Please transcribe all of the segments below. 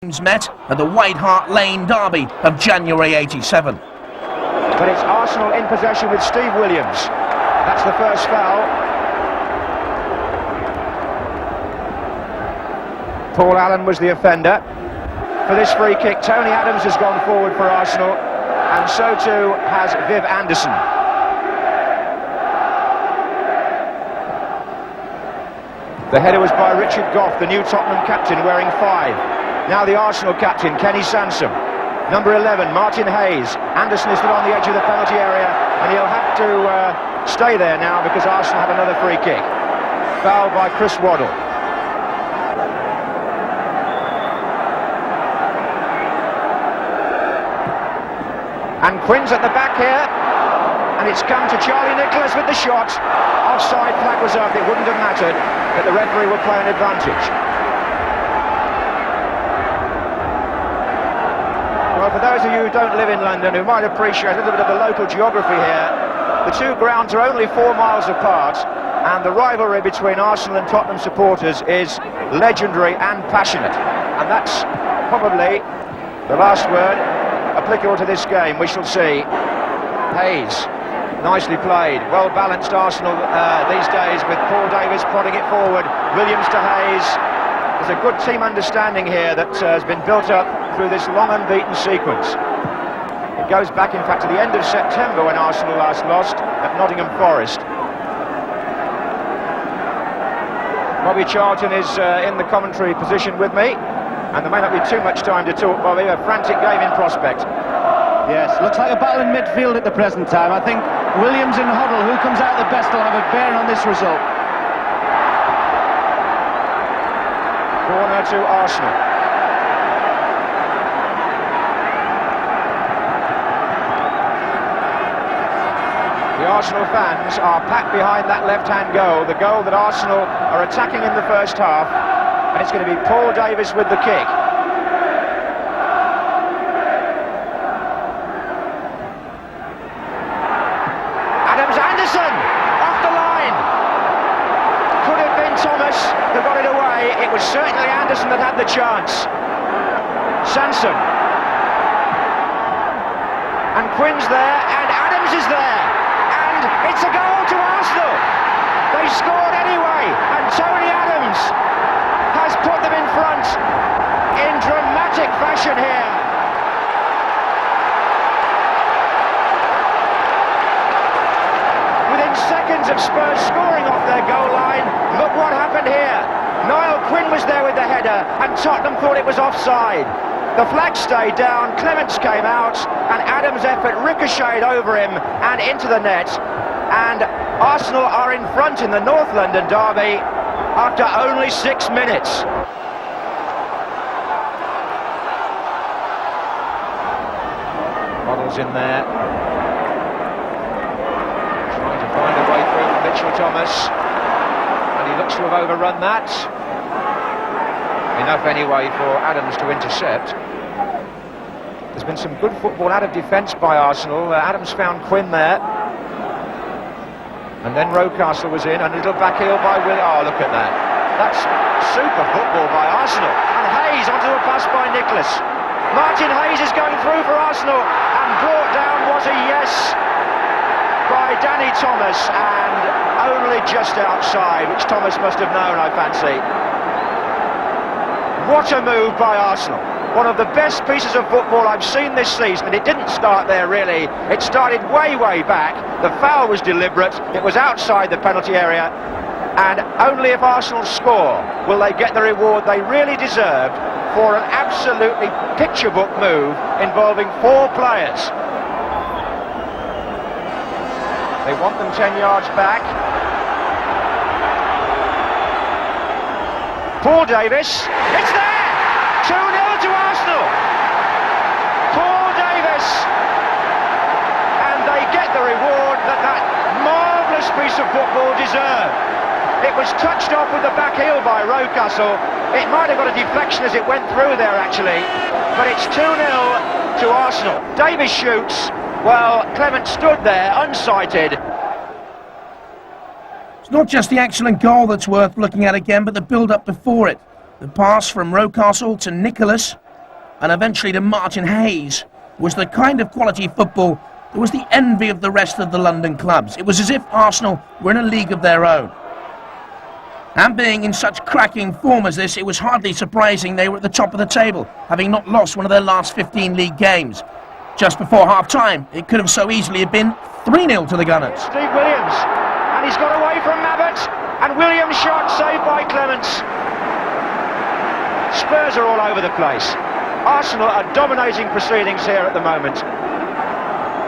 Met at the White Hart Lane Derby of January '87. But it's Arsenal in possession with Steve Williams. That's the first foul. Paul Allen was the offender. For this free kick, Tony Adams has gone forward for Arsenal, and so too has Viv Anderson. The header was by Richard Gough, the new Tottenham captain, wearing 5. Now the Arsenal captain, Kenny Sansom. Number 11, Martin Hayes. Anderson is still on the edge of the penalty area, and he'll have to stay there now because Arsenal have another free kick. Foul by Chris Waddle. And Quinn's at the back here, and it's come to Charlie Nicholas with the shot. Offside flag was up, it wouldn't have mattered, but the referee will play an advantage. Well, for those of you who don't live in London, who might appreciate a little bit of the local geography here, the two grounds are only 4 miles apart, and the rivalry between Arsenal and Tottenham supporters is legendary and passionate. And that's probably the last word applicable to this game. We shall see. Hayes, nicely played, well balanced Arsenal these days, with Paul Davies prodding it forward. Williams to Hayes. There's a good team understanding here that has been built up through this long unbeaten sequence. It goes back in fact to the end of September when Arsenal last lost at Nottingham Forest. Bobby Charlton is in the commentary position with me, and there may not be too much time to talk, Bobby. A frantic game in prospect. Yes, looks like a battle in midfield at the present time. I think Williams and Huddle, who comes out the best, will have a bearing on this result. Corner to Arsenal. The Arsenal fans are packed behind that left-hand goal, the goal that Arsenal are attacking in the first half, and it's going to be Paul Davies with the kick. Anderson off the line. Could have been Thomas who got it away. It was certainly Anderson that had the chance. Sansom. And Quinn's there, and Adams is there. And it's a goal to Arsenal. They scored anyway, and Tony Adams has put them in front in dramatic fashion here. Seconds of Spurs scoring off their goal line. Look what happened here. Niall Quinn was there with the header, and Tottenham thought it was offside. The flag stayed down, Clements came out, and Adams' effort ricocheted over him and into the net. And Arsenal are in front in the North London derby after only 6 minutes. Waddle's in there. Find a way through from Mitchell Thomas, and he looks to have overrun that. Enough anyway for Adams to intercept. There's been some good football out of defence by Arsenal. Adams found Quinn there, and then Rocastle was in, and a little back heel by Will. Oh, look at that. That's super football by Arsenal. And Hayes onto a pass by Nicholas. Martin Hayes is going through for Arsenal, and brought down was a yes by Danny Thomas, and only just outside, which Thomas must have known, I fancy. What a move by Arsenal. One of the best pieces of football I've seen this season, and it didn't start there really. It started way back. The foul was deliberate, it was outside the penalty area, and only if Arsenal score will they get the reward they really deserved for an absolutely picture book move involving 4 players. They want them 10 yards back. Paul Davies, it's there! 2-0 to Arsenal! Paul Davies! And they get the reward that marvellous piece of football deserved. It was touched off with the back heel by Rocastle. It might have got a deflection as it went through there actually, but it's 2-0 to Arsenal. Davies shoots. Well, Clement stood there, unsighted. It's not just the excellent goal that's worth looking at again, but the build-up before it. The pass from Rocastle to Nicholas, and eventually to Martin Hayes, was the kind of quality football that was the envy of the rest of the London clubs. It was as if Arsenal were in a league of their own. And being in such cracking form as this, it was hardly surprising they were at the top of the table, having not lost one of their last 15 league games. Just before half-time, it could have so easily have been 3-0 to the Gunners. Steve Williams, and he's got away from Mabbott, and Williams' shot saved by Clements. Spurs are all over the place. Arsenal are dominating proceedings here at the moment.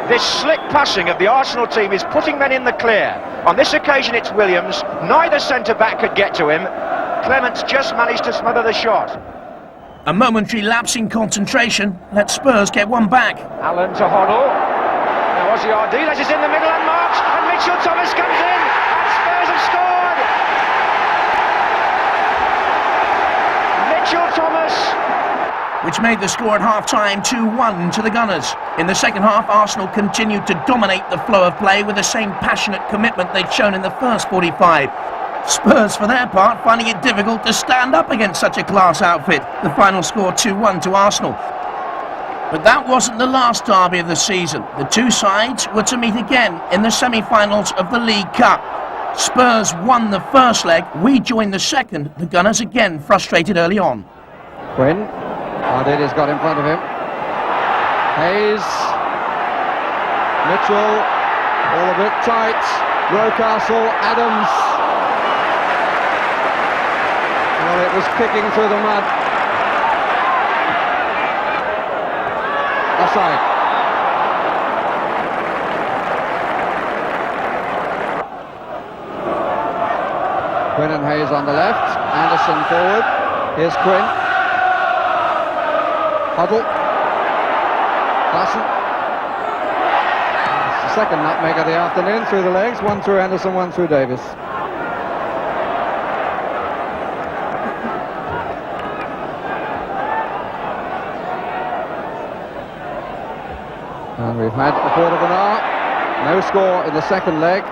This slick passing of the Arsenal team is putting men in the clear. On this occasion it's Williams. Neither centre-back could get to him. Clements just managed to smother the shot. A momentary lapse in concentration let Spurs get one back. Allen to Hoddle. Now Ozzy Ardiles is in the middle and marks, and Mitchell Thomas comes in, and Spurs have scored! Mitchell Thomas, which made the score at half-time 2-1 to the Gunners. In the second half, Arsenal continued to dominate the flow of play with the same passionate commitment they'd shown in the first 45. Spurs, for their part, finding it difficult to stand up against such a class outfit. The final score 2-1 to Arsenal. But that wasn't the last derby of the season. The two sides were to meet again in the semi-finals of the League Cup. Spurs won the first leg, we joined the second. The Gunners again frustrated early on. Quinn. Ardiles got in front of him. Hayes. Mitchell. All a bit tight. Rocastle. Adams. Well, it was kicking through the mud. Offside. Quinn and Hayes on the left. Anderson forward. Here's Quinn. Hoddle. Klassen. It's the second nutmeg of the afternoon through the legs. One through Anderson, one through Davies. And we've had a quarter of an hour. No score in the second leg.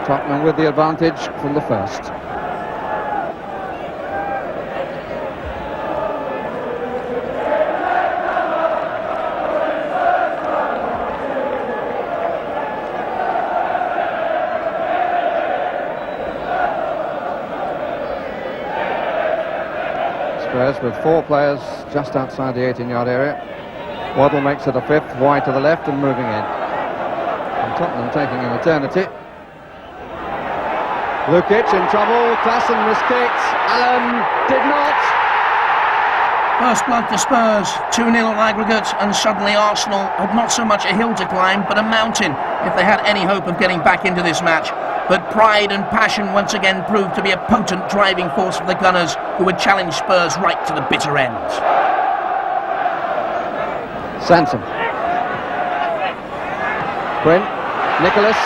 Tottenham with the advantage from the first. Spurs with four players just outside the 18-yard area. Waddle makes it a fifth, wide to the left and moving in. And Tottenham taking an eternity. Lukic in trouble, Klassen miskicked, Allen did not. First blood to Spurs, 2-0 on aggregate, and suddenly Arsenal had not so much a hill to climb, but a mountain, if they had any hope of getting back into this match. But pride and passion once again proved to be a potent driving force for the Gunners, who would challenge Spurs right to the bitter end. Sansom. Quinn. Nicholas.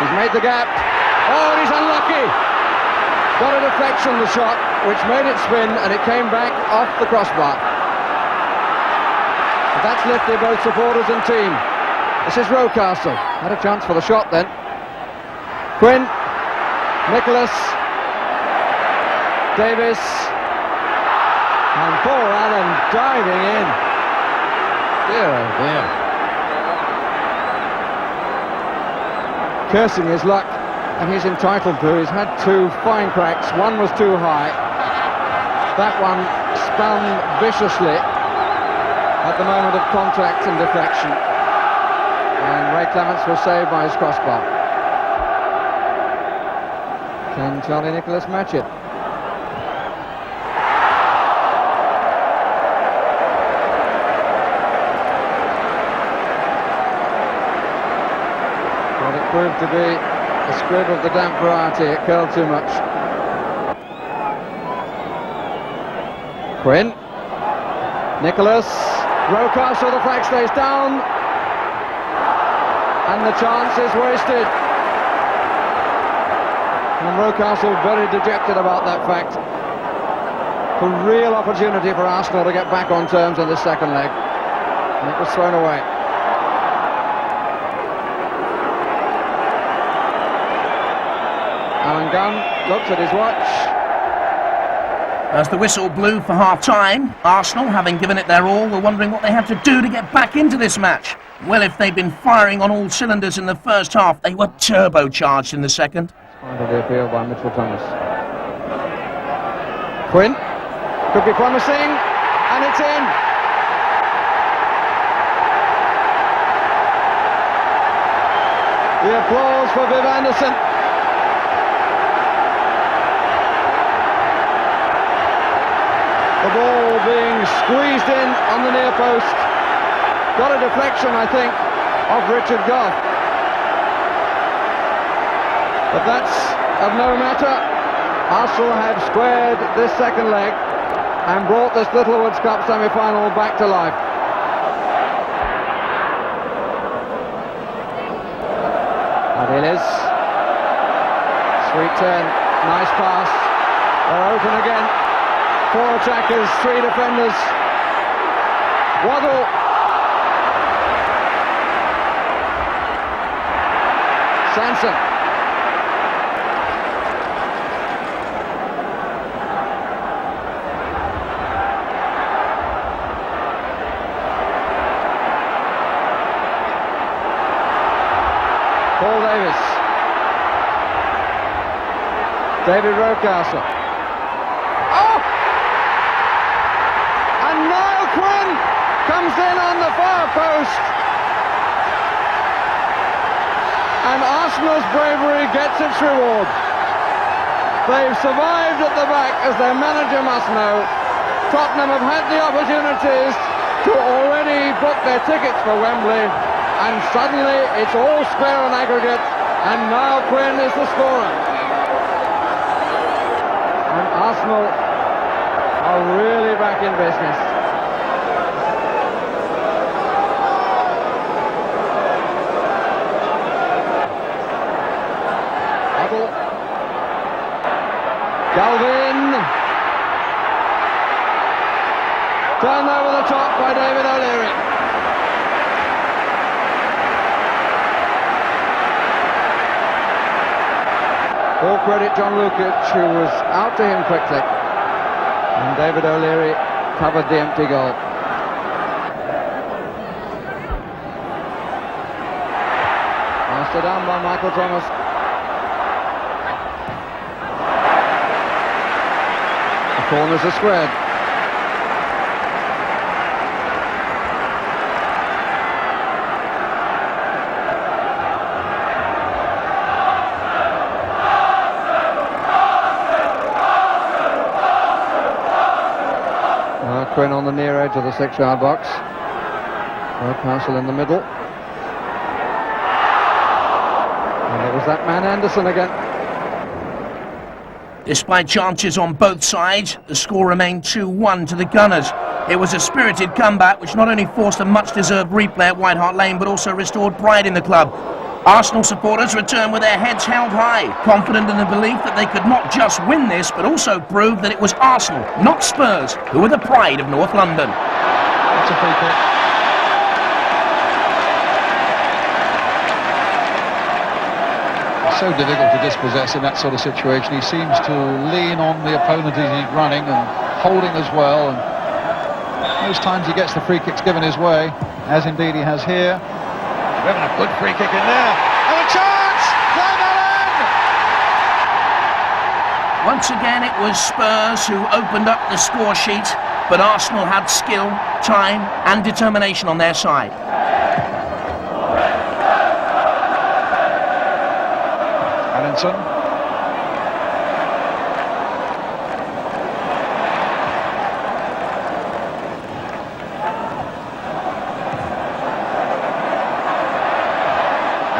He's made the gap. Oh, he's unlucky. Got a deflection, the shot, which made it spin, and it came back off the crossbar. But that's lifted both supporters and team. This is Rocastle. Had a chance for the shot then. Quinn. Nicholas. Davies. And poor Allen diving in. Dear, oh dear. Cursing his luck, and he's entitled to. He's had two fine cracks. One was too high. That one spun viciously at the moment of contact and deflection. And Ray Clements was saved by his crossbar. Can Charlie Nicholas match it? Proved to be a squib of the damp variety. It curled too much. Quinn. Nicholas. Rocastle, the flag stays down. And the chance is wasted. And Rocastle very dejected about that fact. A real opportunity for Arsenal to get back on terms in the second leg. And it was thrown away. Alan Gunn looks at his watch. As the whistle blew for half-time, Arsenal, having given it their all, were wondering what they had to do to get back into this match. Well, if they'd been firing on all cylinders in the first half, they were turbocharged in the second. Spite of the appeal by Mitchell Thomas. Quinn, could be promising, and it's in. The applause for Viv Anderson. The ball being squeezed in on the near post. Got a deflection, I think, of Richard Gough. But that's of no matter. Arsenal have squared this second leg and brought this Littlewoods Cup semi-final back to life. Adelis. Sweet turn, nice pass. They're open again. 4 attackers, 3 defenders. Waddle. Sanson. Paul Davis. David Rocastle. Oh! And Niall Quinn comes in on the far post. And Arsenal's bravery gets its reward. They've survived at the back, as their manager must know. Tottenham have had the opportunities to already book their tickets for Wembley, and suddenly it's all square on aggregate, and Niall Quinn is the scorer. And Arsenal are really back in business. Huddle. Galvin. Turned over the top by David O'Leary. All credit John Lukic, who was out to him quickly. And David O'Leary covered the empty goal. Passed it down by Michael Thomas. The corners are squared. Quinn on the near edge of the 6-yard box. Castle in the middle. And it was that man Anderson again. Despite chances on both sides, the score remained 2-1 to the Gunners. It was a spirited comeback which not only forced a much-deserved replay at White Hart Lane but also restored pride in the club. Arsenal supporters returned with their heads held high, confident in the belief that they could not just win this but also prove that it was Arsenal, not Spurs, who were the pride of North London. That's a free kick. So difficult to dispossess in that sort of situation. He seems to lean on the opponent as he's running and holding as well, and most times he gets the free kicks given his way, as indeed he has here. We're having a good free kick in there. And a chance! Once again it was Spurs who opened up the score sheet, but Arsenal had skill, time and determination on their side. Allinson.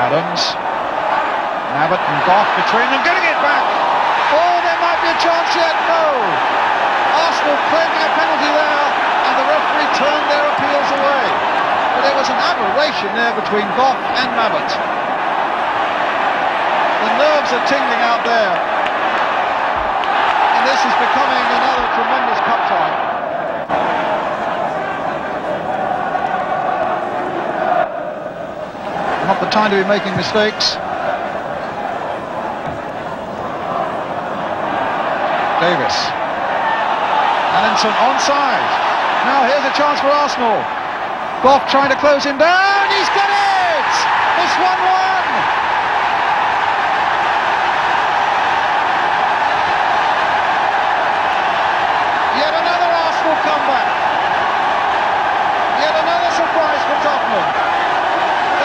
Adams. Abbott and Gough between them, getting it back. Oh, there might be a chance yet. No. Arsenal claiming a penalty there, and the referee turned their appeals away. But there was an aberration there between Gough and Abbott. The nerves are tingling out there. And this is becoming another tremendous cup tie. Not the time to be making mistakes. Davis. Sanson onside. Now here's a chance for Arsenal. Goff trying to close him down. He's got it! It's 1-1. Yet another Arsenal comeback. Yet another surprise for Tottenham.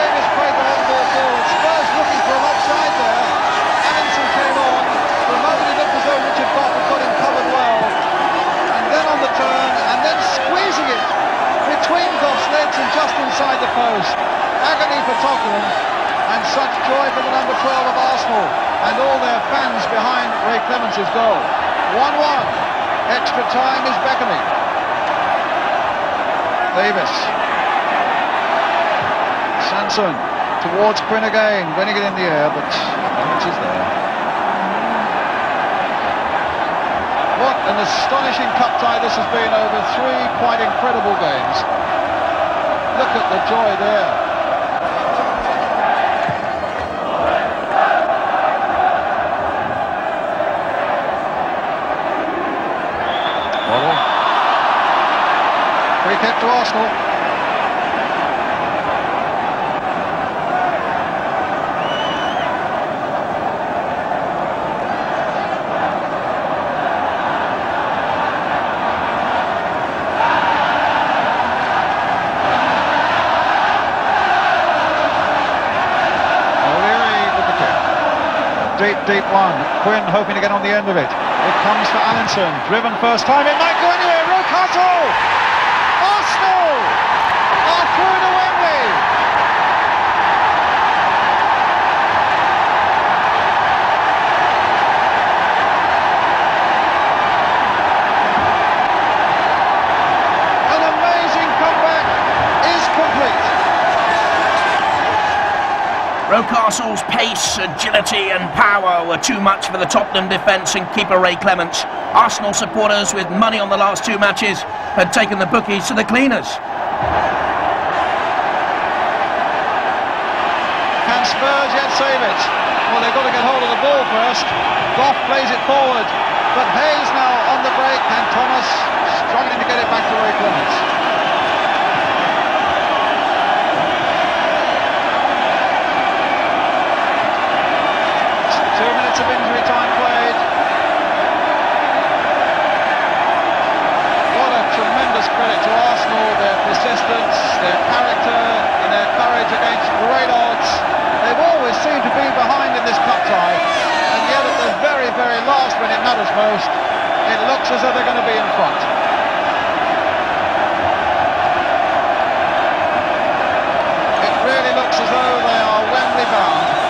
Davies played the long ball forward. Spurs looking for an offside there. Allinson came on. For a moment it looked as though Richard Goff had got him covered well. And then on the turn, and then squeezing it between Goff's legs and just inside the post. Agony for Tottenham, and such joy for the number 12 of Arsenal and all their fans behind Ray Clements' goal. 1-1. Extra time is beckoning. Davis. Sanson towards Quinn again, winning it in the air, but Clements is there. What an astonishing cup tie this has been over 3 quite incredible games. Look at the joy there. Free kick to Arsenal. Deep one. Quinn hoping to get on the end of it. It comes for Allinson. Driven first time. It might go anywhere. Rocastle! Arsenal are through to Wembley. An amazing comeback is complete. Rocastle's pace, agility and power were too much for the Tottenham defence and keeper Ray Clements. Arsenal supporters with money on the last 2 matches had taken the bookies to the cleaners. Can Spurs yet save it? Well, they've got to get hold of the ball first. Goff plays it forward, but Hayes now on the break and Thomas struggling to get it back to Ray Clements. Of injury time played. What a tremendous credit to Arsenal, their persistence, their character and their courage against great odds. They've always seemed to be behind in this cup tie, and yet at the very, very last, when it matters most, it looks as though they're going to be in front. It really looks as though they are Wembley bound.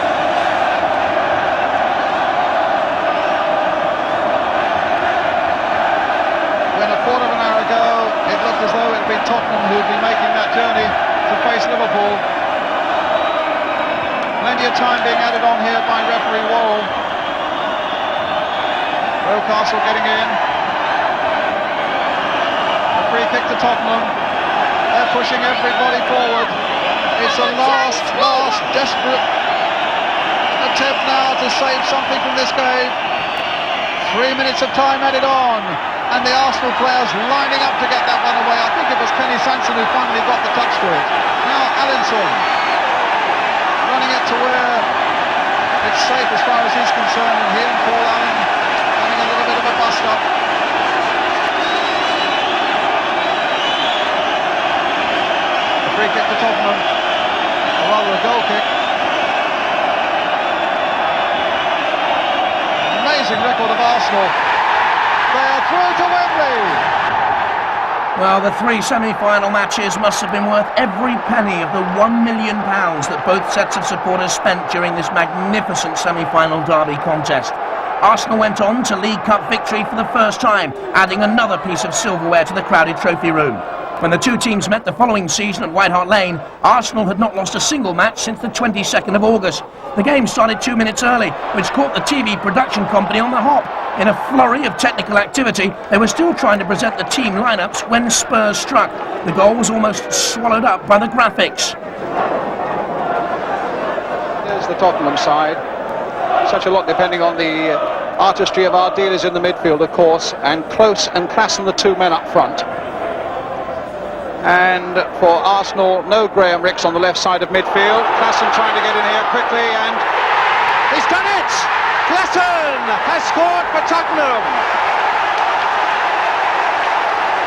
As though it had been Tottenham who would be making that journey to face Liverpool. Plenty of time being added on here by referee Worrell. Rocastle getting in. A free kick to Tottenham. They're pushing everybody forward. It's a last desperate attempt now to save something from this game. 3 minutes of time added on. And the Arsenal players lining up to get that one away. I think it was Kenny Sanson who finally got the touch to it. Now Allinson running it to where it's safe as far as he's concerned, and he and Paul Allen having a little bit of a bust up. A free kick to Tottenham, or rather a goal kick. Amazing record of Arsenal. They are through to Wembley. Well, the 3 semi-final matches must have been worth every penny of the £1 million that both sets of supporters spent during this magnificent semi-final derby contest. Arsenal went on to League Cup victory for the first time, adding another piece of silverware to the crowded trophy room. When the two teams met the following season at White Hart Lane, Arsenal had not lost a single match since the 22nd of August. The game started 2 minutes early, which caught the TV production company on the hop. In a flurry of technical activity, they were still trying to present the team lineups when Spurs struck. The goal was almost swallowed up by the graphics. There's the Tottenham side. Such a lot depending on the Artistry of our dealers in the midfield, of course, and Close and Klassen, the two men up front. And for Arsenal, no Graham Rix on the left side of midfield. Klassen trying to get in here quickly, and he's done it! Klassen has scored for Tottenham.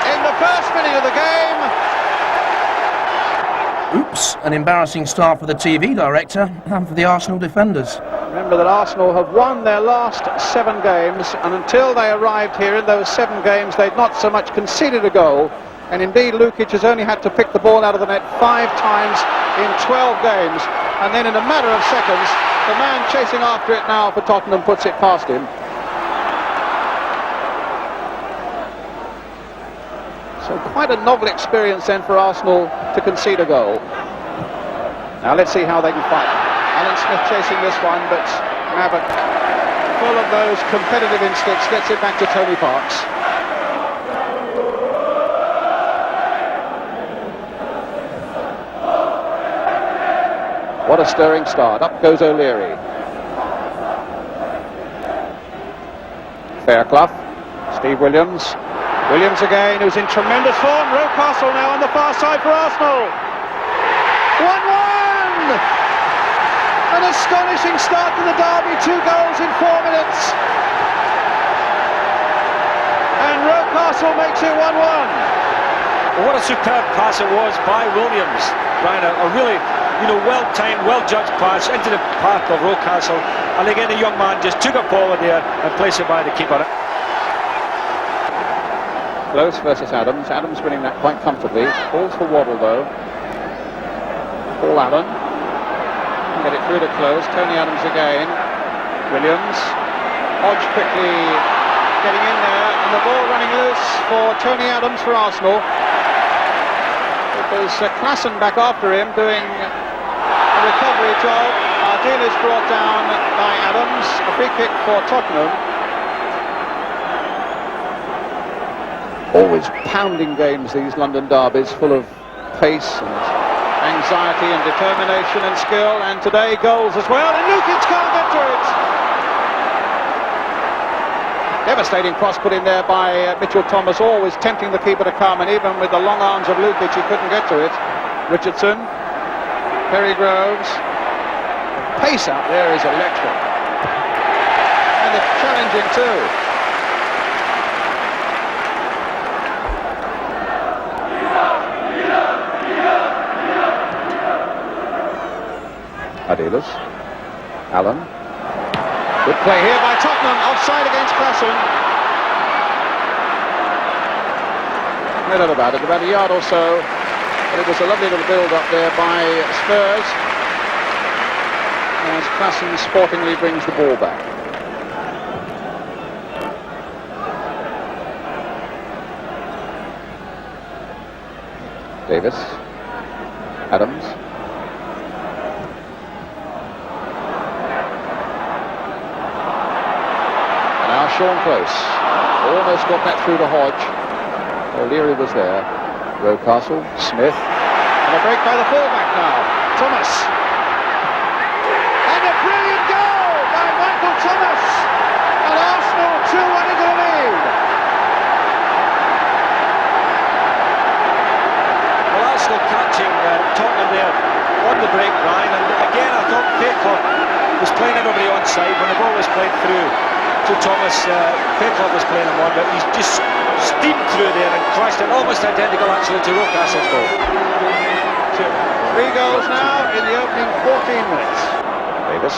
In the first minute of the game. Oops, an embarrassing start for the TV director and for the Arsenal defenders. Remember that Arsenal have won their last 7 games, and until they arrived here in those 7 games, they'd not so much conceded a goal. And indeed, Lukic has only had to pick the ball out of the net 5 times in 12 games. And then in a matter of seconds, the man chasing after it now for Tottenham puts it past him. So quite a novel experience then for Arsenal to concede a goal. Now let's see how they can fight. Alan Smith chasing this one, but Maverick, full of those competitive instincts, gets it back to Tony Parks. What a stirring start. Up goes O'Leary. Fairclough. Steve Williams. Williams again, who's in tremendous form. Rocastle now on the far side for Arsenal. 1-1! An astonishing start to the derby. 2 goals in 4 minutes. And Rocastle makes it 1-1. Well, what a superb pass it was by Williams. Brian, a really, well-timed, well-judged pass into the path of Rocastle. And again, the young man just took it forward there and placed it by the keeper. Close versus Adams. Adams winning that quite comfortably. Falls for Waddle though. Paul Allen. Get it through to Close. Tony Adams again. Williams. Hodge quickly getting in there. And the ball running loose for Tony Adams for Arsenal. It was Klassen back after him doing a recovery job. Ardil is brought down by Adams. A free kick for Tottenham. Always pounding games, these London derbies, full of pace and anxiety and determination and skill, and today goals as well, and Lukic can't get to it. Devastating cross put in there by Mitchell Thomas, always tempting the keeper to come, and even with the long arms of Lukic he couldn't get to it. Richardson, Perry Groves, the pace out there is electric, and it's challenging too. Adilas. Allen. Good play here by Tottenham, offside against Klassen. No doubt about it, about a yard or so, but it was a lovely little build-up there by Spurs, as Klassen sportingly brings the ball back. Davis. Adams. Sean Close almost got that through to Hodge. O'Leary was there. Rocastle, Smith, and a break by the fullback now. Thomas, and a brilliant goal by Michael Thomas, and Arsenal 2-1 into the lead. Well, Arsenal catching Tottenham there on the break, Brian, and again I thought Fairclough was playing everybody on side when the ball was played through to Thomas. Fairclough was playing him on, but he's just steamed through there and crashed it, almost identical actually to Rocastle's goal. 3 goals now in the opening 14 minutes. Davis.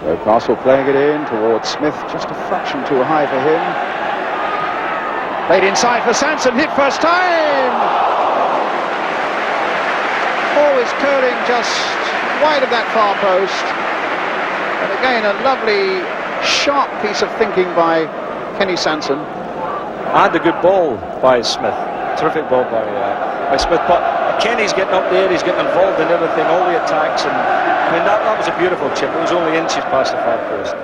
Rocastle playing it in towards Smith, just a fraction too high for him. Played inside for Sanson, hit first time! Ball is curling just wide of that far post. And again, a lovely, sharp piece of thinking by Kenny Sanson. And a good ball by Smith. Terrific ball by Smith. But Kenny's getting up there, he's getting involved in everything, all the attacks. And I mean, that was a beautiful chip. It was only inches past the far post.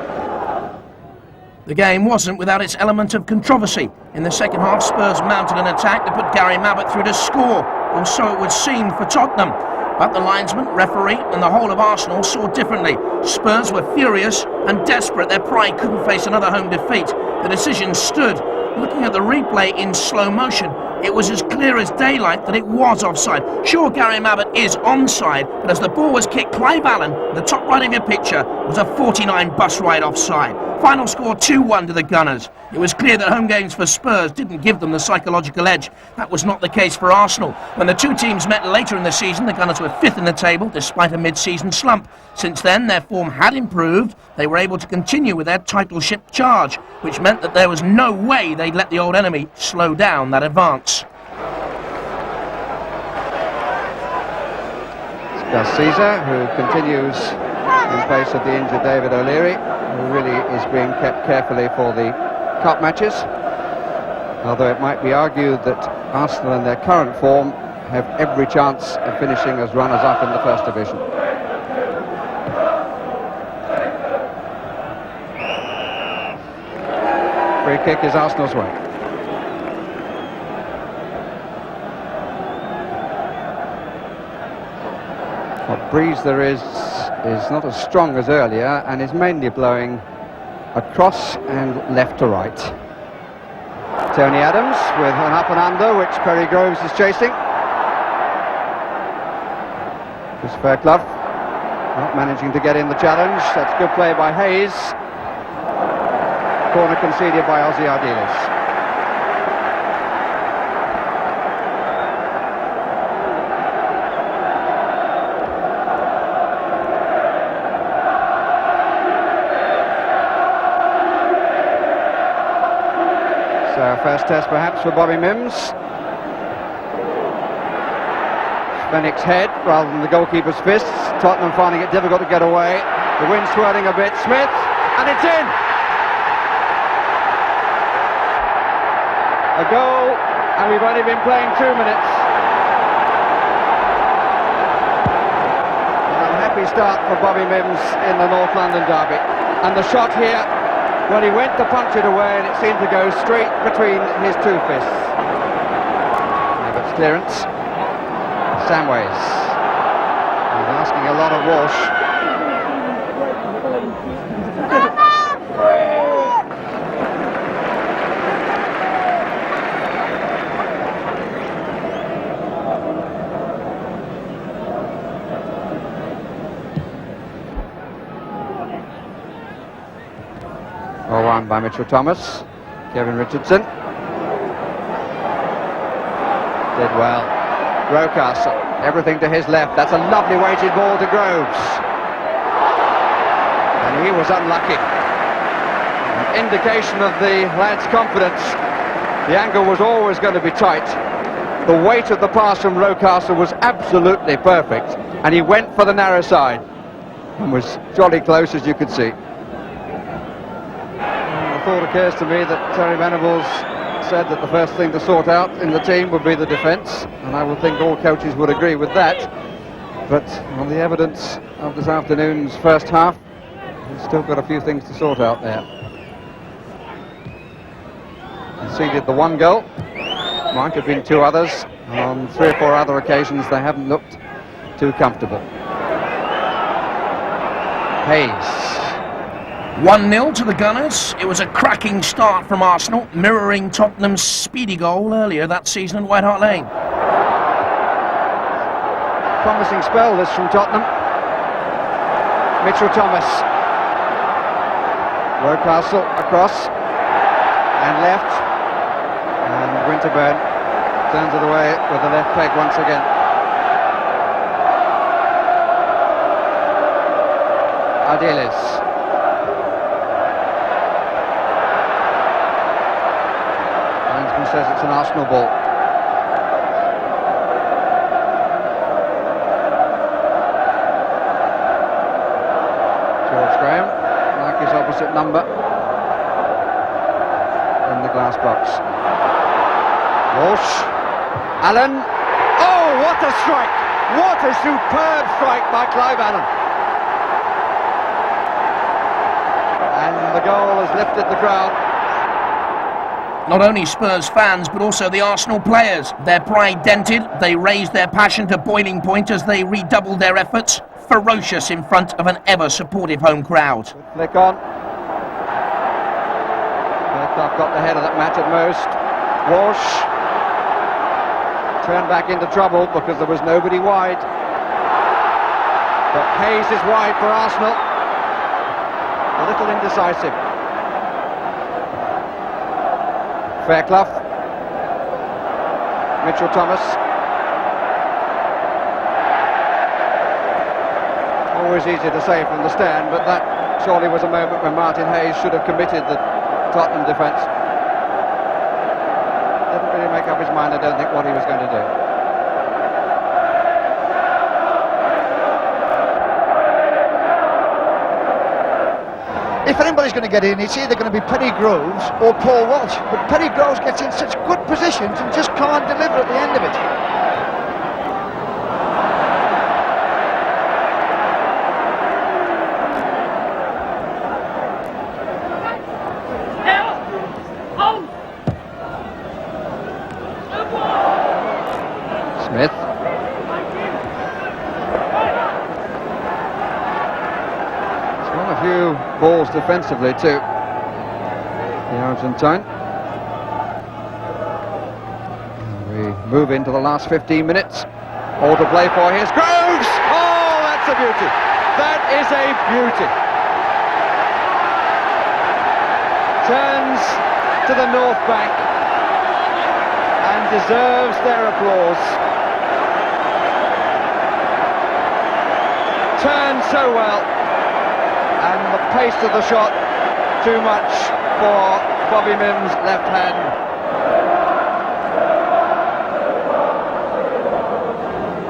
The game wasn't without its element of controversy. In the second half, Spurs mounted an attack to put Gary Mabbutt through to score, or so it would seem for Tottenham. But the linesman, referee and the whole of Arsenal saw differently. Spurs were furious and desperate. Their pride couldn't face another home defeat. The decision stood. Looking at the replay in slow motion, it was as clear as daylight that it was offside. Sure, Gary Mabbott is onside, but as the ball was kicked, Clive Allen, the top right of your picture, was a 49 bus ride offside. Final score 2-1 to the Gunners. It was clear that home games for Spurs didn't give them the psychological edge. That was not the case for Arsenal. When the two teams met later in the season, the Gunners were fifth in the table despite a mid-season slump. Since then, their form had improved. They were able to continue with their titleship charge, which meant that there was no way they'd let the old enemy slow down that advance. Caesar, who continues in place of the injured David O'Leary, who really is being kept carefully for the cup matches. Although it might be argued that Arsenal in their current form have every chance of finishing as runners-up in the First Division. Free kick is Arsenal's way. What breeze there is not as strong as earlier and is mainly blowing across and left to right. Tony Adams with an up and under which Perry Groves is chasing. Chris Fairclough not managing to get in the challenge. That's good play by Hayes. Corner conceded by Ozzy Ardiles. So first test perhaps for Bobby Mims. Fenwick's head rather than the goalkeeper's fists. Tottenham finding it difficult to get away. The wind swirling a bit. Smith, and it's in! A goal, and we've only been playing 2 minutes. An unhappy start for Bobby Mims in the North London derby. And the shot here, well, he went to punch it away and it seemed to go straight between his two fists. Abbott's clearance. Samways. He's asking a lot of Walsh. One by Mitchell Thomas. Kevin Richardson. Did well. Rocastle, everything to his left. That's a lovely weighted ball to Groves. And he was unlucky. An indication of the lad's confidence. The angle was always going to be tight. The weight of the pass from Rocastle was absolutely perfect. And he went for the narrow side. And was jolly close, as you could see. The thought occurs to me that Terry Venables said that the first thing to sort out in the team would be the defence, and I would think all coaches would agree with that. But on the evidence of this afternoon's first half, we've still got a few things to sort out there. Conceded the one goal, might have been two others, and on 3 or 4 other occasions they haven't looked too comfortable. Hayes. 1-0 to the Gunners. It was a cracking start from Arsenal, mirroring Tottenham's speedy goal earlier that season at White Hart Lane. Promising spell this from Tottenham. Mitchell Thomas. Rocastle across and left, and Winterburn turns it away with the left peg once again. Ardiles. Says it's an Arsenal ball. George Graham, like his opposite number, in the glass box. Walsh, Allen. Oh, what a strike! What a superb strike by Clive Allen. And the goal has lifted the crowd. Not only Spurs fans, but also the Arsenal players. Their pride dented, they raised their passion to boiling point as they redoubled their efforts, ferocious in front of an ever-supportive home crowd. Flick on. I've got the head of that match at most. Walsh turned back into trouble because there was nobody wide. But Hayes is wide for Arsenal. A little indecisive. Fairclough. Mitchell Thomas. Always easy to say from the stand, but that surely was a moment when Martin Hayes should have committed the Tottenham defence. Didn't really make up his mind, I don't think, what he was going to do. If anybody's going to get in, it's either going to be Penny Groves or Paul Walsh. But Penny Groves gets in such good positions and just can't deliver at the end of it. Smith. It's won a few balls defensively too, the Argentine. We move into the last 15 minutes. All to play for. Here's Groves! Oh, that's a beauty. That is a beauty. Turns to the north bank and deserves their applause. Turned so well, and the pace of the shot too much for Bobby Mims' left hand.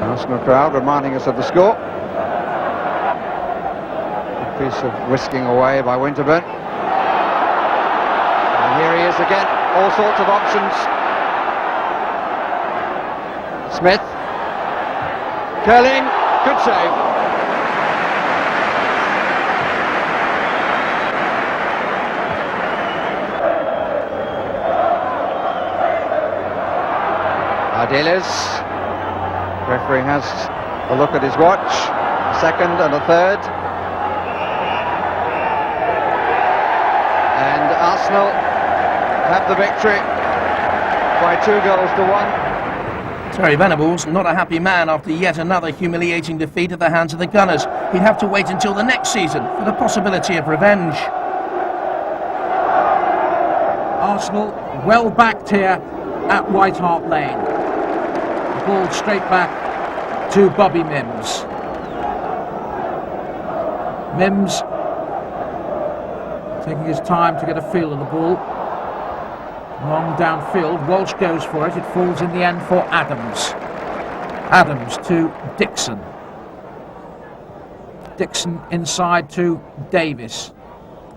Arsenal crowd reminding us of the score. A piece of whisking away by Winterburn. And here he is again, all sorts of options. Smith. Curling, good save. Ardiles. Referee has a look at his watch. A second and a third. And Arsenal have the victory by 2-1. Terry Venables, not a happy man after yet another humiliating defeat at the hands of the Gunners. He'd have to wait until the next season for the possibility of revenge. Arsenal well backed here at White Hart Lane. Ball straight back to Bobby Mims. Mims taking his time to get a feel of the ball. Long downfield, Walsh goes for it. It falls in the end for Adams. Adams to Dixon. Dixon inside to Davies.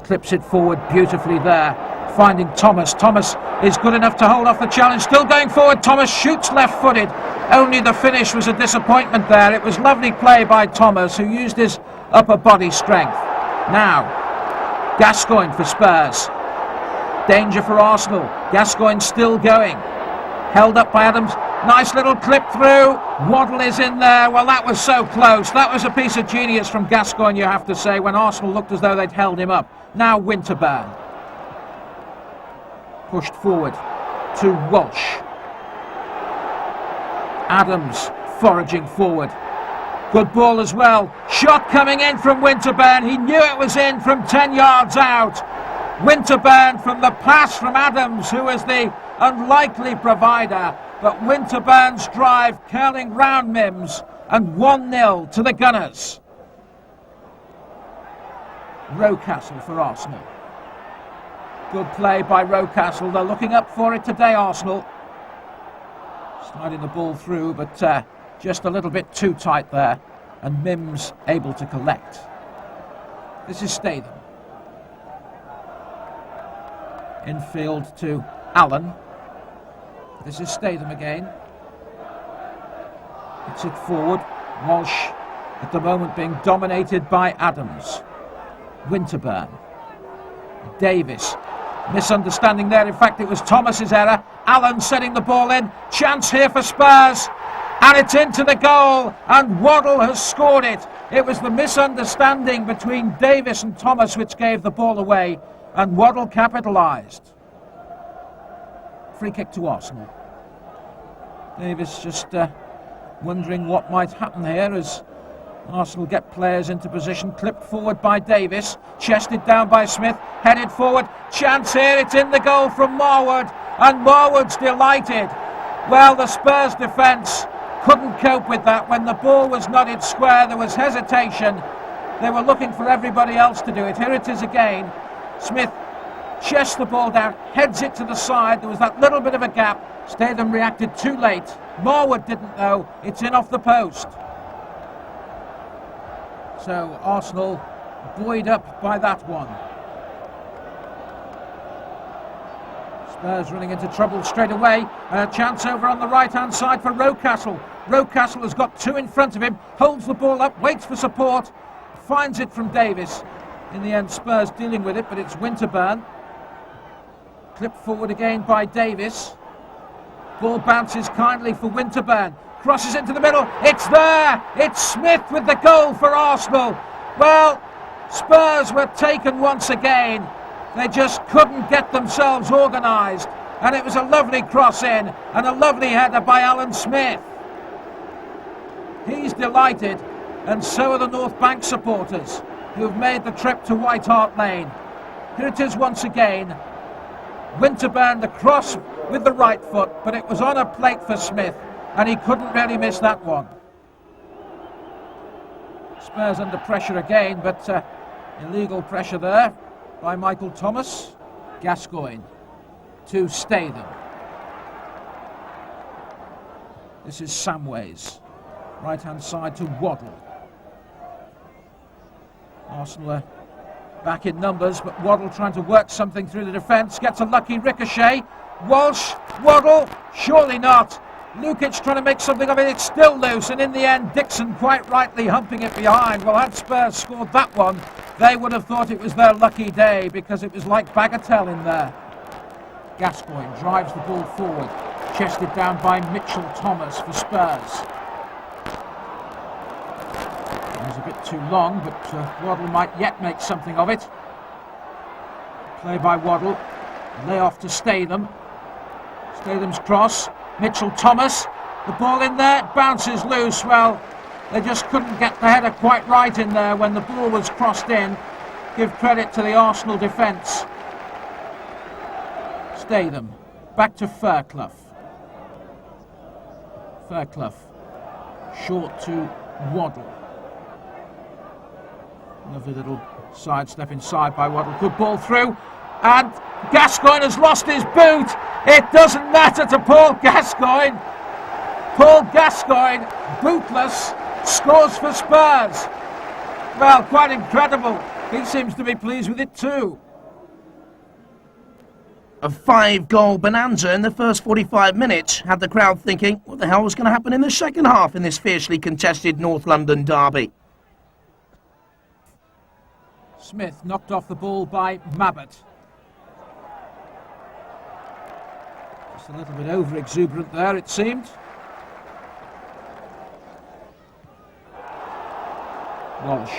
Clips it forward beautifully there. Finding Thomas. Thomas is good enough to hold off the challenge. Still going forward. Thomas shoots left-footed. Only the finish was a disappointment there. It was lovely play by Thomas, who used his upper body strength. Now, Gascoigne for Spurs. Danger for Arsenal. Gascoigne still going. Held up by Adams. Nice little clip through. Waddle is in there. Well, that was so close. That was a piece of genius from Gascoigne, you have to say, when Arsenal looked as though they'd held him up. Now Winterburn. Pushed forward to Walsh. Adams foraging forward. Good ball as well. Shot coming in from Winterburn. He knew it was in from 10 yards out. Winterburn from the pass from Adams, who is the unlikely provider. But Winterburn's drive curling round Mims, and 1-0 to the Gunners. Rocastle for Arsenal. Good play by Rocastle. They're looking up for it today, Arsenal. Sliding the ball through, but just a little bit too tight there. And Mims able to collect. This is Statham. Infield to Allen. This is Statham again. It's it forward. Walsh at the moment being dominated by Adams. Winterburn. Davies Misunderstanding there. In fact, it was Thomas's error. Allen setting the ball in. Chance here for Spurs. And it's into the goal. And Waddle has scored it. It was the misunderstanding between Davies and Thomas which gave the ball away. And Waddle capitalised. Free kick to Arsenal. Davies just wondering what might happen here as Arsenal get players into position. Clipped forward by Davies, chested down by Smith, headed forward. Chance here, it's in the goal from Marwood, and Marwood's delighted. Well, the Spurs defence couldn't cope with that. When the ball was nodded square, there was hesitation. They were looking for everybody else to do it. Here it is again. Smith chests the ball down, heads it to the side. There was that little bit of a gap. Statham reacted too late. Marwood didn't know. It's in off the post. So Arsenal buoyed up by that one. Spurs running into trouble straight away. A chance over on the right-hand side for Rocastle. Rocastle has got two in front of him, holds the ball up, waits for support, finds it from Davies. In the end, Spurs dealing with it, but it's Winterburn. Clipped forward again by Davies. Ball bounces kindly for Winterburn. Crosses into the middle. It's there. It's Smith with the goal for Arsenal. Well, Spurs were taken once again. They just couldn't get themselves organised. And it was a lovely cross in and a lovely header by Alan Smith. He's delighted, and so are the North Bank supporters who've made the trip to White Hart Lane. Here it is once again. Winterburn, the cross with the right foot, but it was on a plate for Smith. And he couldn't really miss that one. Spurs under pressure again, but illegal pressure there by Michael Thomas. Gascoigne to Statham. This is Samways. Right-hand side to Waddle. Arsenal are back in numbers, but Waddle trying to work something through the defence. Gets a lucky ricochet. Walsh, Waddle, surely not. Lukic trying to make something of it, it's still loose, and in the end Dixon quite rightly humping it behind. Well, had Spurs scored that one, they would have thought it was their lucky day, because it was like bagatelle in there. Gascoigne drives the ball forward, chested down by Mitchell Thomas for Spurs. It was a bit too long, but Waddle might yet make something of it. Play by Waddle, lay off to Statham. Statham's cross. Mitchell Thomas, the ball in there, bounces loose. Well, they just couldn't get the header quite right in there when the ball was crossed in. Give credit to the Arsenal defence. Statham, back to Fairclough. Fairclough, short to Waddle. Lovely little sidestep inside by Waddle. Good ball through. And Gascoigne has lost his boot. It doesn't matter to Paul Gascoigne. Paul Gascoigne, bootless, scores for Spurs. Well, quite incredible. He seems to be pleased with it too. A 5-goal bonanza in the first 45 minutes had the crowd thinking, what the hell was going to happen in the second half in this fiercely contested North London derby? Smith knocked off the ball by Mabbott. Just a little bit over-exuberant there, it seemed. Walsh.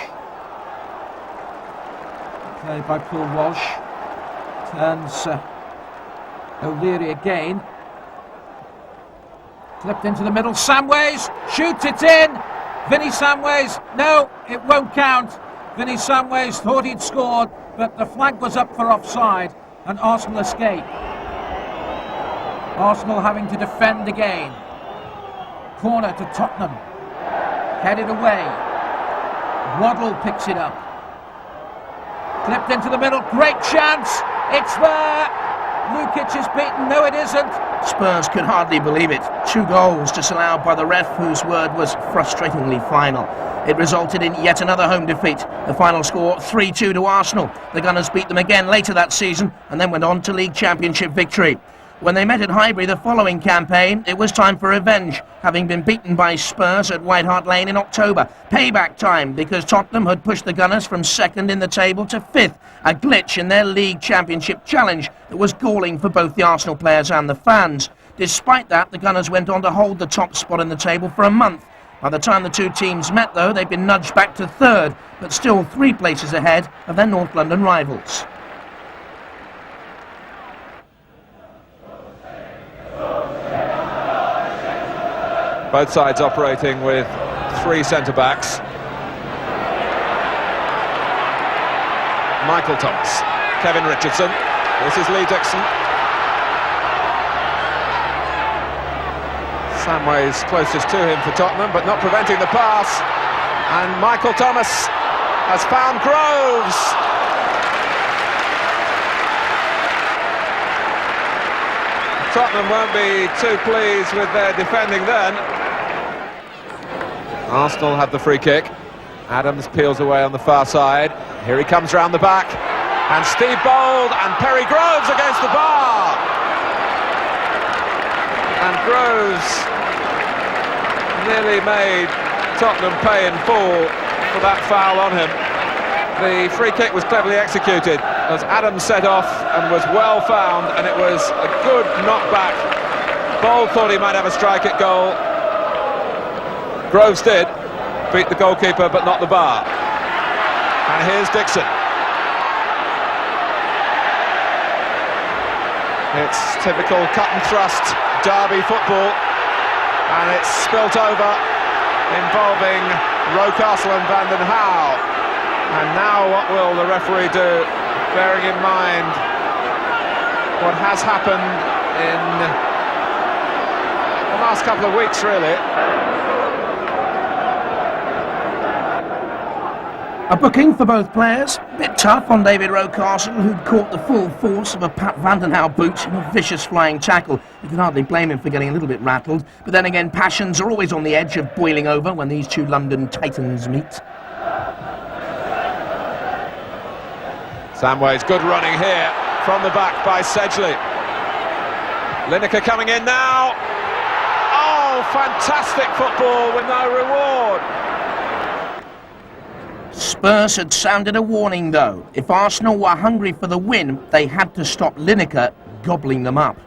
Played by Paul Walsh. Turns O'Leary again. Flipped into the middle. Samways shoots it in. Vinnie Samways. No, it won't count. Vinnie Samways thought he'd scored, but the flag was up for offside and Arsenal escape. Arsenal having to defend again. Corner to Tottenham. Headed away. Waddle picks it up. Clipped into the middle. Great chance. It's there. Lukic is beaten. No, it isn't. Spurs could hardly believe it. 2 goals disallowed by the ref, whose word was frustratingly final. It resulted in yet another home defeat. The final score 3-2 to Arsenal. The Gunners beat them again later that season and then went on to League Championship victory. When they met at Highbury the following campaign, it was time for revenge, having been beaten by Spurs at White Hart Lane in October. Payback time, because Tottenham had pushed the Gunners from second in the table to fifth, a glitch in their League Championship challenge that was galling for both the Arsenal players and the fans. Despite that, the Gunners went on to hold the top spot in the table for a month. By the time the two teams met, though, they'd been nudged back to third, but still 3 places ahead of their North London rivals. Both sides operating with 3 centre-backs. Michael Thomas, Kevin Richardson, this is Lee Dixon. Samway's closest to him for Tottenham, but not preventing the pass. And Michael Thomas has found Groves. Tottenham won't be too pleased with their defending then. Arsenal have the free kick. Adams peels away on the far side. Here he comes round the back. And Steve Bold and Perry Groves against the bar. And Groves nearly made Tottenham pay in full for that foul on him. The free kick was cleverly executed as Adams set off and was well found, and it was a good knockback. Bold thought he might have a strike at goal. Groves did, beat the goalkeeper but not the bar. And here's Dixon. It's typical cut and thrust derby football, and it's spilt over, involving Rocastle and Van den Hauwe. And now what will the referee do, bearing in mind what has happened in the last couple of weeks, really? A booking for both players. A bit tough on David Rocastle, who'd caught the full force of a Pat Van den Hauwe boot in a vicious flying tackle. You can hardly blame him for getting a little bit rattled. But then again, passions are always on the edge of boiling over when these two London titans meet. Samway's good running here from the back by Sedgley. Lineker coming in now. Oh, fantastic football with no reward. Spurs had sounded a warning, though. If Arsenal were hungry for the win, they had to stop Lineker gobbling them up.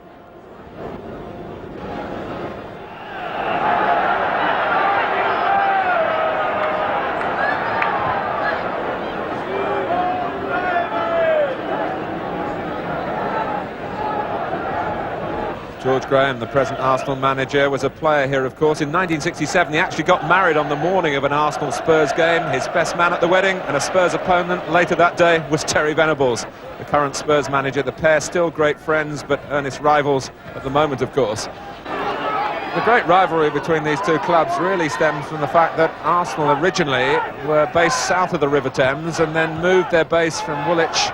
George Graham, the present Arsenal manager, was a player here, of course. In 1967, he actually got married on the morning of an Arsenal-Spurs game. His best man at the wedding and a Spurs opponent later that day was Terry Venables, the current Spurs manager. The pair still great friends, but earnest rivals at the moment, of course. The great rivalry between these two clubs really stems from the fact that Arsenal originally were based south of the River Thames and then moved their base from Woolwich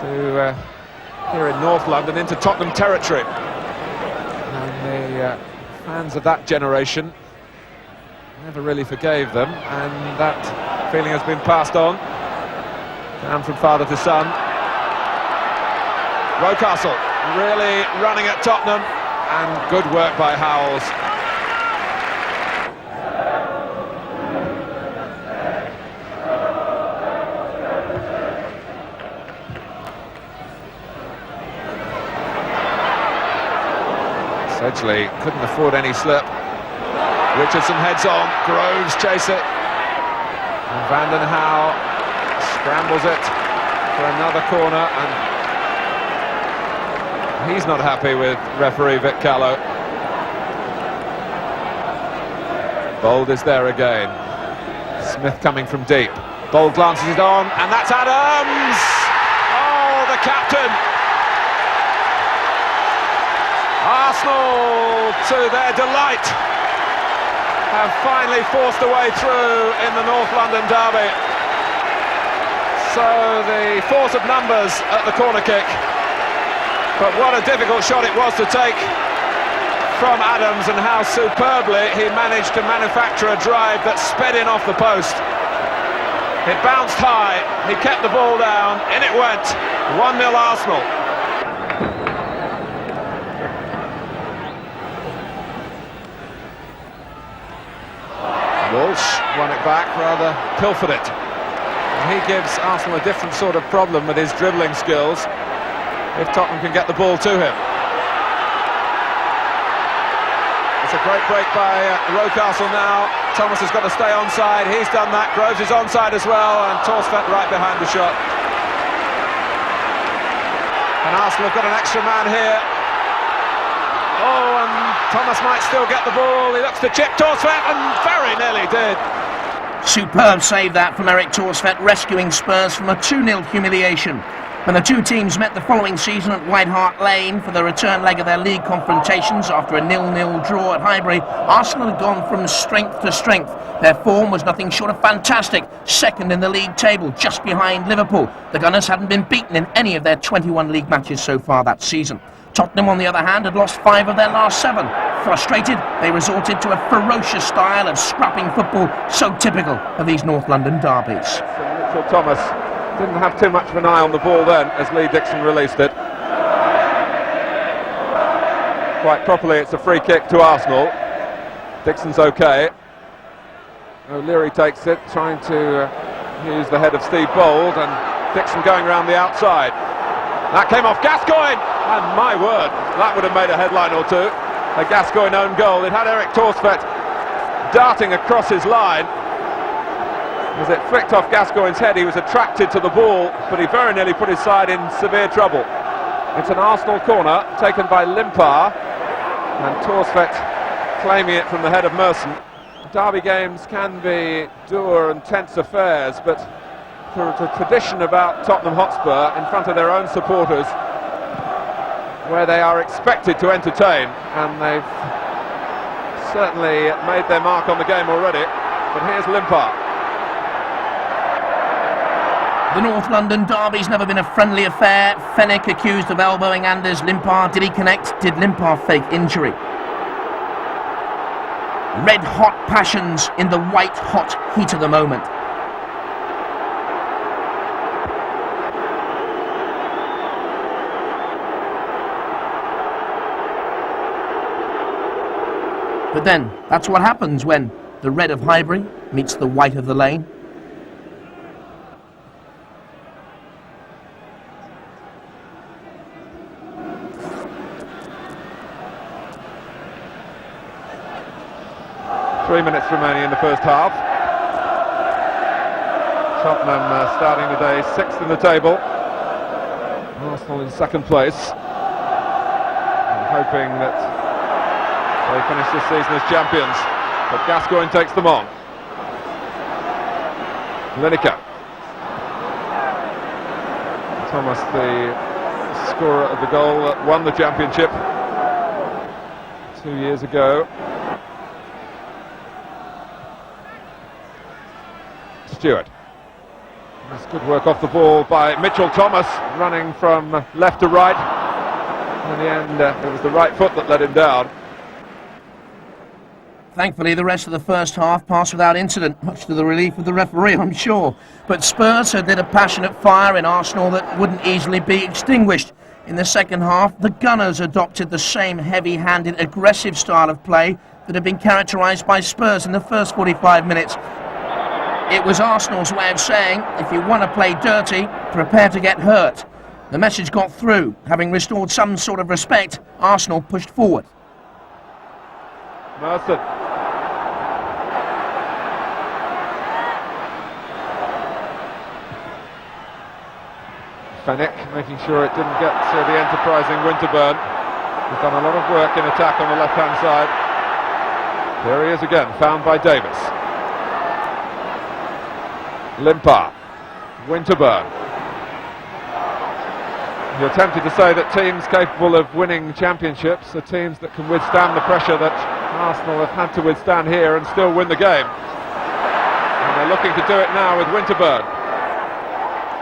to here in North London into Tottenham territory. The fans of that generation never really forgave them, and that feeling has been passed on down from father to son. Rocastle really running at Tottenham, and good work by Howells. Sedgley couldn't afford any slip. Richardson heads on, Groves chase it. And Van den Hauwe scrambles it for another corner, and he's not happy with referee Vic Callow. Bold is there again. Smith coming from deep. Bold glances it on, and that's Adams! Oh, the captain! Arsenal, to their delight, have finally forced a way through in the North London derby. So the force of numbers at the corner kick. But what a difficult shot it was to take from Adams, and how superbly he managed to manufacture a drive that sped in off the post. It bounced high, he kept the ball down, in it went, 1-0 Arsenal. Walsh won it back, rather pilfered it. And he gives Arsenal a different sort of problem with his dribbling skills if Tottenham can get the ball to him. It's a great break by Rocastle now. Thomas has got to stay onside. He's done that. Groves is onside as well, and Torsfeld right behind the shot. And Arsenal have got an extra man here. Oh, and Thomas might still get the ball. He looks to chip Torsfeld, and very nearly did. Superb save that from Eric Torsfeld, rescuing Spurs from a 2-0 humiliation. When the two teams met the following season at White Hart Lane for the return leg of their league confrontations after a 0-0 draw at Highbury, Arsenal had gone from strength to strength. Their form was nothing short of fantastic, second in the league table, just behind Liverpool. The Gunners hadn't been beaten in any of their 21 league matches so far that season. Tottenham, on the other hand, had lost 5 of their last 7. Frustrated, they resorted to a ferocious style of scrapping football so typical of these North London derbies. Mitchell Thomas didn't have too much of an eye on the ball then as Lee Dixon released it. Quite properly, it's a free kick to Arsenal. Dixon's okay. O'Leary takes it, trying to use the head of Steve Bold, and Dixon going round the outside. That came off Gascoigne, and my word, that would have made a headline or two. A Gascoigne own goal. It had Eric Torsfeld darting across his line. As it flicked off Gascoigne's head, he was attracted to the ball, but he very nearly put his side in severe trouble. It's an Arsenal corner taken by Limpar, and Torsfeld claiming it from the head of Merson. Derby games can be dour and tense affairs, but there's a tradition about Tottenham Hotspur in front of their own supporters where they are expected to entertain, and they've certainly made their mark on the game already. But here's Limpar. The North London derby's never been a friendly affair. Fenwick accused of elbowing Anders Limpar. Did he connect? Did Limpar fake injury? Red-hot passions in the white-hot heat of the moment. But then, that's what happens when the red of Highbury meets the white of the lane. Three minutes remaining in the first half. Tottenham starting today 6th in the table. Arsenal in 2nd place. And hoping that they finish this season as champions. But Gascoigne takes them on. Lineker. Thomas, the scorer of the goal that won the championship 2 years ago. Stewart. That's good work off the ball by Mitchell Thomas, running from left to right. In the end, it was the right foot that let him down. Thankfully, the rest of the first half passed without incident, much to the relief of the referee, I'm sure. But Spurs had lit a passionate fire in Arsenal that wouldn't easily be extinguished. In the second half, the Gunners adopted the same heavy-handed, aggressive style of play that had been characterised by Spurs in the first 45 minutes. It was Arsenal's way of saying, if you want to play dirty, prepare to get hurt. The message got through. Having restored some sort of respect, Arsenal pushed forward. Merson. Fenwick making sure it didn't get to the enterprising Winterburn. He's done a lot of work in attack on the left-hand side. There he is again, found by Davis. Limpar, Winterburn. You're tempted to say that teams capable of winning championships are teams that can withstand the pressure that Arsenal have had to withstand here and still win the game. And they're looking to do it now with Winterburn.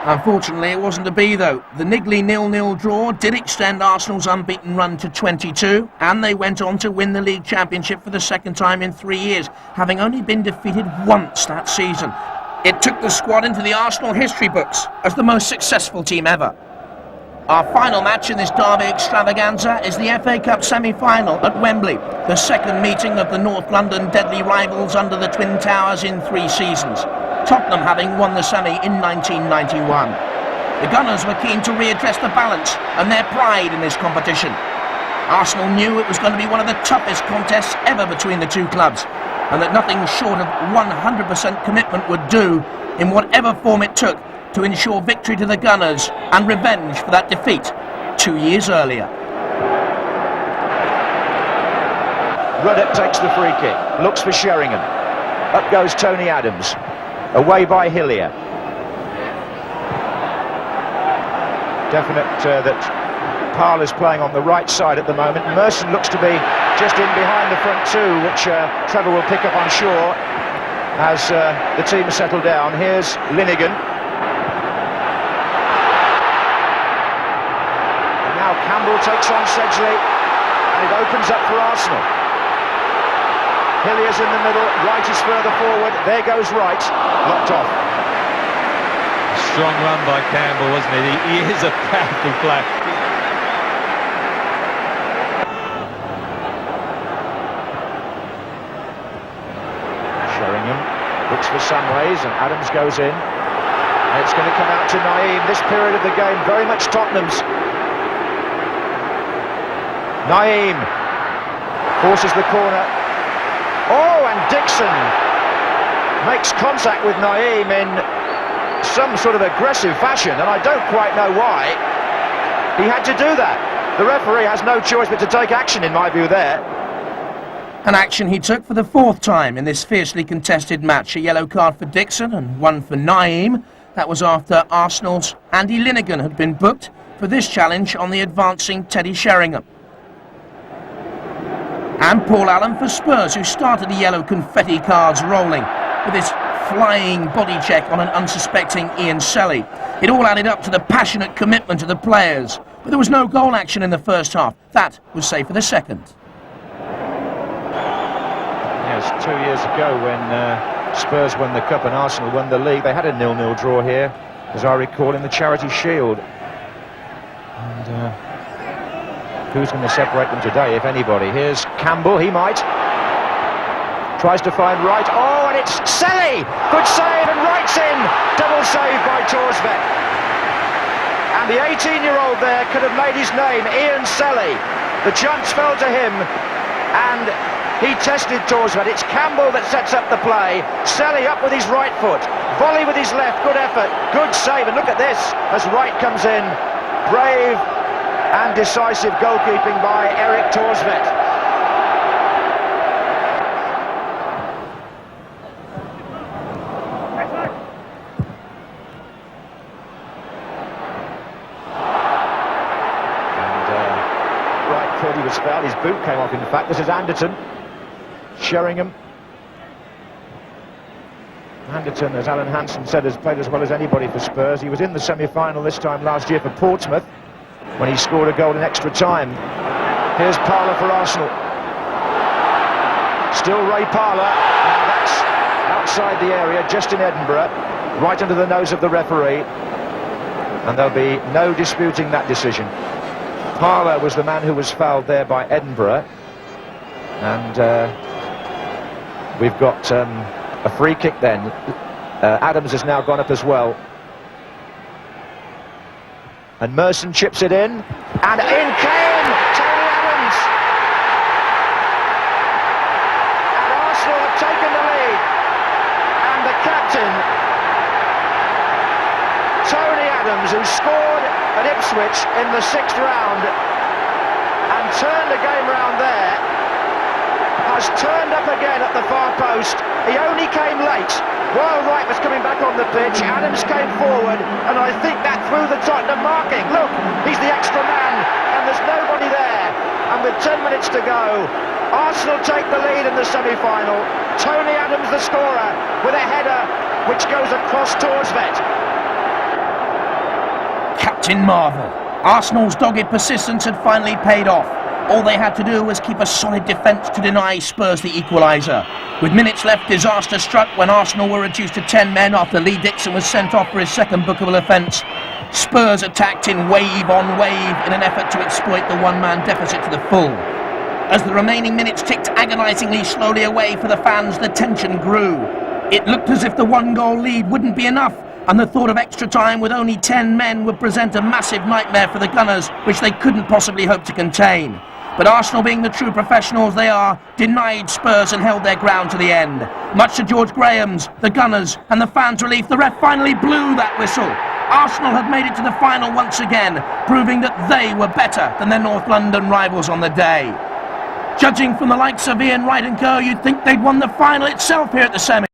Unfortunately, it wasn't to be, though. The niggly 0-0 draw did extend Arsenal's unbeaten run to 22, and they went on to win the league championship for the second time in 3 years, having only been defeated once that season. It took the squad into the Arsenal history books as the most successful team ever. Our final match in this derby extravaganza is the FA Cup semi-final at Wembley, the second meeting of the North London deadly rivals under the Twin Towers in 3 seasons, Tottenham having won the semi in 1991. The Gunners were keen to readdress the balance and their pride in this competition. Arsenal knew it was going to be one of the toughest contests ever between the two clubs, and that nothing short of 100% commitment would do, in whatever form it took, to ensure victory to the Gunners and revenge for that defeat 2 years earlier. Ruddock takes the free kick, looks for Sheringham. Up goes Tony Adams, away by Hillier. Definite that Parler's playing on the right side at the moment. Merson looks to be just in behind the front two, which Trevor will pick up, I'm sure, as the team has settled down. Here's Linnigan. And now Campbell takes on Sedgley, and it opens up for Arsenal. Hillier's in the middle, Wright is further forward. There goes Wright, locked off. Strong run by Campbell, wasn't it? He is a powerful player. Sheringham looks for Samways, and Adams goes in. And it's going to come out to Naeem. This period of the game very much Tottenham's. Naeem forces the corner. Oh, and Dixon makes contact with Naeem in some sort of aggressive fashion, and I don't quite know why he had to do that. The referee has no choice but to take action, in my view, there. An action he took for the 4th time in this fiercely contested match. A yellow card for Dixon and one for Naeem. That was after Arsenal's Andy Linnigan had been booked for this challenge on the advancing Teddy Sheringham. And Paul Allen for Spurs, who started the yellow confetti cards rolling with his flying body check on an unsuspecting Ian Selly. It all added up to the passionate commitment of the players, but there was no goal action in the first half. That was saved for the second. Yes, 2 years ago when Spurs won the Cup and Arsenal won the league, they had a 0-0 draw here, as I recall, in the Charity Shield. And who's going to separate them today, if anybody? Here's Campbell, he might. Tries to find Wright. Oh, and it's Selly! Good save, and Wright's in! Double save by Torsvett. And the 18-year-old there could have made his name, Ian Selly. The chance fell to him, and he tested Torsvett. It's Campbell that sets up the play. Selly up with his right foot. Volley with his left, good effort, good save. And look at this, as Wright comes in. Brave and decisive goalkeeping by Eric Torsvett. Thought he was fouled, his boot came off in fact. This is Anderton. Sheringham. Anderton, as Alan Hansen said, has played as well as anybody for Spurs. He was in the semi-final this time last year for Portsmouth when he scored a goal in extra time. Here's Parler for Arsenal. Still Ray Parler. Now that's outside the area, just in Edinburgh, right under the nose of the referee. And there'll be no disputing that decision. Parler was the man who was fouled there by Edinburgh, and we've got a free kick then. Adams has now gone up as well, and Merson chips it in, and in came Tony Adams, and Arsenal have taken the lead, and the captain Tony Adams, who scored at Ipswich in the 6th round and turned the game round there, has turned up again at the far post. He only came late. While Wright was coming back on the pitch, Adams came forward, and I think that threw the Tottenham marking. Look, he's the extra man, and there's nobody there. And with 10 minutes to go, Arsenal take the lead in the semi-final. Tony Adams, the scorer, with a header which goes across Torsvett. Captain Marvel. Arsenal's dogged persistence had finally paid off. All they had to do was keep a solid defence to deny Spurs the equaliser. With minutes left, disaster struck when Arsenal were reduced to 10 men after Lee Dixon was sent off for his second bookable offence. Spurs attacked in wave on wave in an effort to exploit the one-man deficit to the full. As the remaining minutes ticked agonisingly slowly away for the fans, the tension grew. It looked as if the one-goal lead wouldn't be enough, and the thought of extra time with only 10 men would present a massive nightmare for the Gunners, which they couldn't possibly hope to contain. But Arsenal, being the true professionals they are, denied Spurs and held their ground to the end. Much to George Graham's, the Gunners' and the fans' relief, the ref finally blew that whistle. Arsenal had made it to the final once again, proving that they were better than their North London rivals on the day. Judging from the likes of Ian Wright and Co, you'd think they'd won the final itself here at the semi.